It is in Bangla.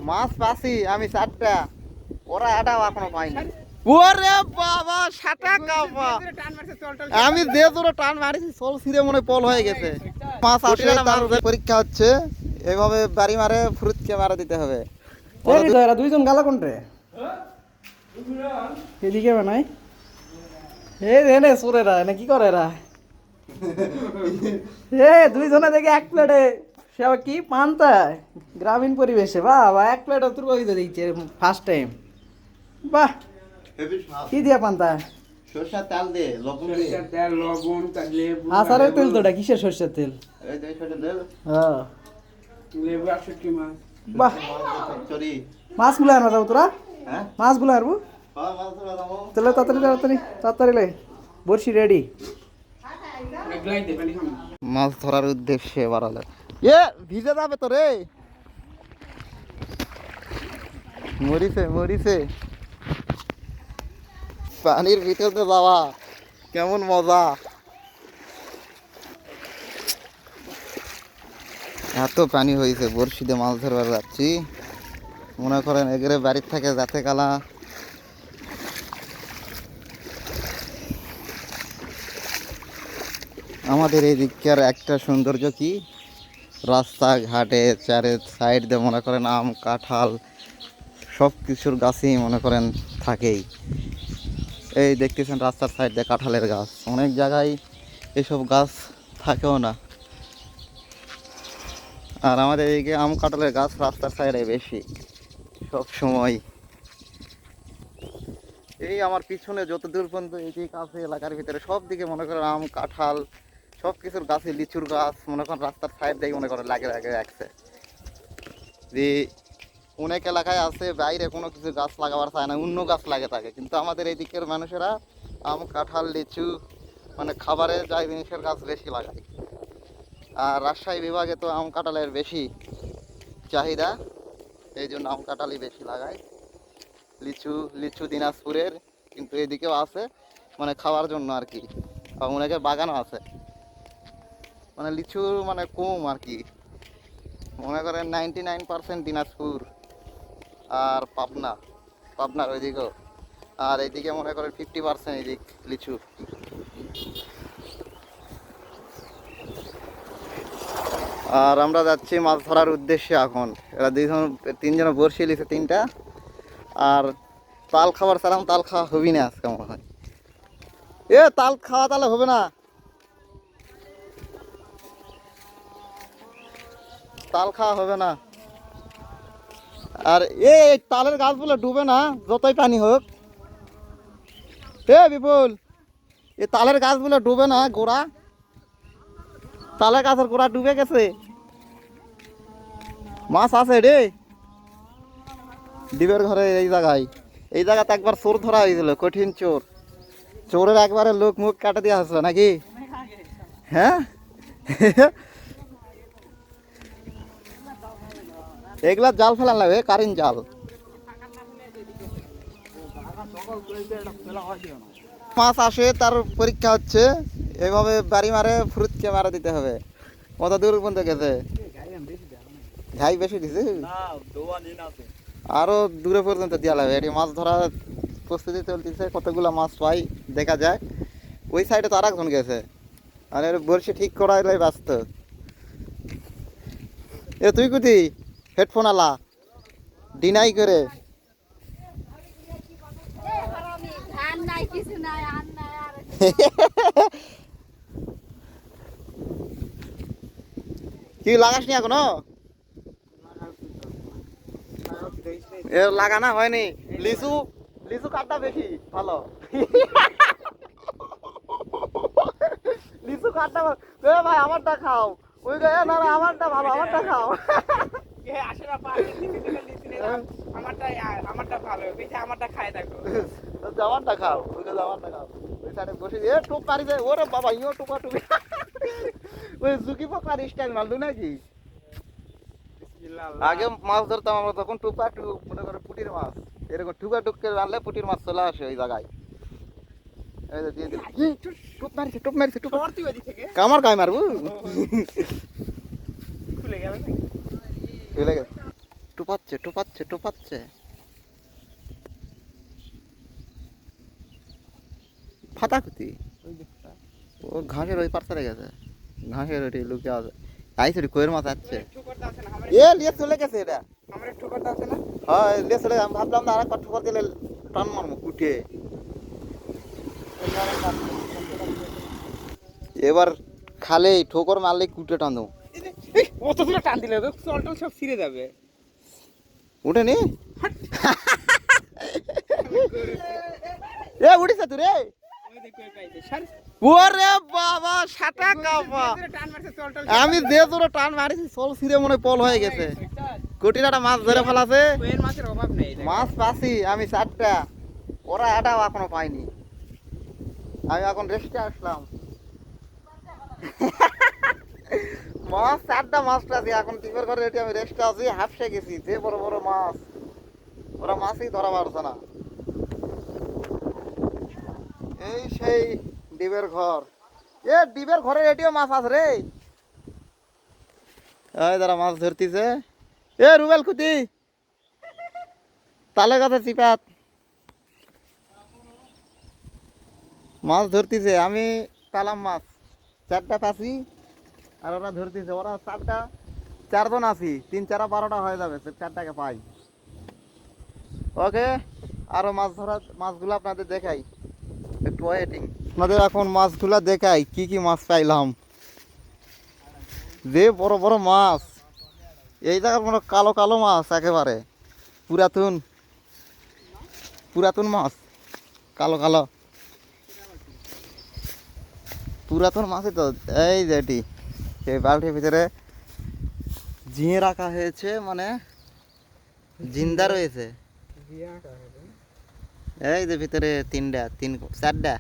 মাছ পাচ্ছি আমি 4টা, ওরা এটাও এখনো পাইনি। ওরে বাবা, 7 কাপা! আমি যে জোরে টান মারিছি সোল ছিঁড়ে মনে পল হয়ে গেছে। মাছ আসে, তার পরীক্ষা হচ্ছে, এইভাবে বাড়ি মারে ফুরুতকে মারা দিতে হবে। এরা দুইজন গালা কোনটে এদিকে বানাই এনে সোরেরা না কি করে এরা দুইজনে দেখে 1 প্লেটে সে আবার কি পান্তা গ্রামীণ পরিবেশে বাহ 1 প্লেট তুর দিচ্ছে ফার্স্ট টাইম। বাহ, কি দিয়া পান্তা? সরষের তেল দিয়ে, লবণ দিয়ে। তেল, লবণ, লেবু, আচারের তেল তো, কিসের সর্ষের তেল? এই যে সরষের তেল, হ্যাঁ। লেবু, 68 মাছ। বাহ, চরি। মাছগুলো আনবা যাবো তোরা? হ্যাঁ, মাছগুলো আনবো মাছ ধরা যাবো। তাহলে তাড়াতাড়ি লে বড়শি রেডি। একলাই দে পানি খাম। মাছ ধরার উদ্দেশ্যে বাড়ালে ভিজে যাবে তো রে। মরিছে পানির ভিতরে যাওয়া কেমন মজা! এত পানি হয়েছে, বড়শিতে মাছ ধরবার যাচ্ছি, মনে করেন এগরে বাড়ির থেকে যাতে কালা আমাদের এই দিককার একটা সৌন্দর্য কি, রাস্তাঘাটে চারে সাইড দিয়ে মনে করেন আম কাঁঠাল সব কিছুর গাছই মনে করেন থাকেই। এই দেখতেছেন রাস্তার সাইড দিয়ে কাঁঠালের গাছ, অনেক জায়গায় এসব গাছ থাকেও না। আর আমাদের এইদিকে আম কাঁঠালের গাছ রাস্তার সাইডে বেশি সব সময়। এই আমার পিছনে যত দূর পর্যন্ত এইদিকে আছে এলাকার ভিতরে সব দিকে মনে করেন আম কাঁঠাল সব কিছুর গাছে, লিচুর গাছ মনে করেন রাস্তার সাইড দিয়ে মনে করেন লাগে রাখছে। যে অনেক এলাকায় আছে বাইরে কোনো কিছু গাছ লাগাবার চায় না, অন্য গাছ লাগে থাকে, কিন্তু আমাদের এই দিকের মানুষেরা আম কাঁঠাল লিচু মানে খাবারের যাই জিনিসের গাছ বেশি লাগায়। আর রাজশাহী বিভাগে তো আম কাঁঠালের বেশি চাহিদা, এই জন্য আম কাঁঠালই বেশি লাগায়। লিচু দিনাজপুরের, কিন্তু এদিকেও আছে মানে খাওয়ার জন্য আর কি, অনেকের বাগানও আছে। মানে লিচু মানে কম আর কি, মনে করেন 99% দিনাজপুর আর পাবনার ওইদিকেও, আর এইদিকে মনে করেন 50% এইদিক লিচু। আর আমরা যাচ্ছি মাছ ধরার উদ্দেশ্যে এখন। এরা 3জন বড়শি লিছে 3টা, আর তাল খাবার ছাড়াম, তাল খাওয়া হবি না আজকে মনে হয়। তাল খাওয়া তাহলে হবে না, তাল খাওয়া হবে না। আর তালের গাছগুলো ডুবে না যতই পানি হোক। বিপুল, তালের গাছগুলো ডুবে না, গোড়া তালের গাছের গোড়া ডুবে গেছে, মাছ আছে রে ডিবের ঘরে। এই জায়গাতে একবার চোর ধরা হয়েছিল, কঠিন চোরের একবারে লোক মুখ কাটে দেওয়া হচ্ছে নাকি? হ্যাঁ, এগুলা জাল ফেলান লাগবে, কারেন্ট জাল। মাছ আসে, তার পরীক্ষা হচ্ছে, এইভাবে বাড়ি মারে ফুরুতকে মারা দিতে হবে। কত দূর পর্যন্ত গেছে? ঘাই বেশি দিছে, আরো দূরে পর্যন্ত দেওয়া লাগবে। এটি মাছ ধরার প্রস্তুতি চলতেছে, কতগুলো মাছ পাই দেখা যায়। ওই সাইডে তো আর একজন গেছে, আর এর বড়শি ঠিক করাইলে ব্যস্ত। তুই কুতি হেডফোন আলা ডিনাই করে কি লাগাস নি এখনো? লাগানো হয়নি। লিচু কাঠটা বেশি ভালো, লিচু কাঠটা ভাই আমারটা খাও। ওই না আমারটা ভালো, আমারটা খাও। আমারটা ভালো, আমারটা খায় থাকো, আমারটা খাও, আমারটা খাও। ওই সাইডে বসে দিয়ে টোপ মারি যায়। ওরে বাবা, ইও টোপা টুপি ওই ঝুঁকি পোকার স্টাইল মারলু নাকি? আগে মাছ ধরতাম আমরা তখন টুপা টুপ মনে করে পুটির মাছ, এরকম টুকা টুককে মারলে পুটির মাছ চলে আসে ওই জায়গায়। টুপ মারিছে কামার গায়ে মারবো, খুলে গেছে। টোপাচ্ছে টোপাচ্ছে টোপাচ্ছে। ফাটাকুতি ও ঘাসের ওই পাড়তে গেছে, ঘাসের ওটি লুকে আছে। আইসে কোয়ের মাছ আছে। ঠোকরটা আছে না আমার এ লিয়ে চলে গেছে এটা। আমার ঠোকরটা আছে না হয় লিয়ে চলে, আমি ভাবলাম না আরেকবার ঠোকর দিলে টান মারবো কুটে। এবার খালে ঠোকর মারলে কুটে টান দেবো। অত দূরে টান দিলে তো চল টল সব ছিঁড়ে যাবে। উঠে নি এ উঠিস তুই রে। ওই দেখ কই পাইছে সার ওরে বাবা সাটা কাপা, টান মারছে চল টল আমি যে তোরা টান মারিছি সল ছিঁড়ে মনে হয় পল হয়ে গেছে। কোটিনাটা মাছ ধরে ফেলাছে। কোয়ের মাছের অভাব নেই মাছ পাচ্ছি আমি 4টা, ওরা এটাও এখনো পাইনি। আমি এখন রেস্টে আসলাম। মাছ 4টা মাছ পাচ্ছি এখন টিপের ঘরে এটি আমি রেস্টে আছি, হাফসে গেছি। যে বড় বড় মাছ, ওরা মাছই ধরা পারছে না। এই সেই ডিবের ঘর, এ ডিবের ঘরে এটিও মাছ আছে রে। এই যারা মাছ ধরতিছে, এ রুবেল খুতি তালে গাছে চিপাত মাছ ধরতিছে। আমি পেলাম মাছ 4টা পাচ্ছি, আর ওরা ধরতিছে। ওরা 4জন আছি, 3 4 12টা হয়ে যাবে, 4টাকে পাই। ওকে, আরো মাছ ধরা মাছগুলো আপনাদের দেখাই, একটু ওয়েটিং। আপনাদের এখন মাছগুলা দেখাই কি কি মাছ পাইলাম। যে বড় বড় মাছ, এই জায়গার কোনো কালো কালো মাছ, একেবারে পুরাতন পুরাতন মাছ, কালো কালো পুরাতন মাছই তো। এই যে এটি এই বালতির ভিতরে ঝিঙে রাখা হয়েছে, মানে জিন্দা রয়েছে। এই যে ভিতরে 3টা 4টা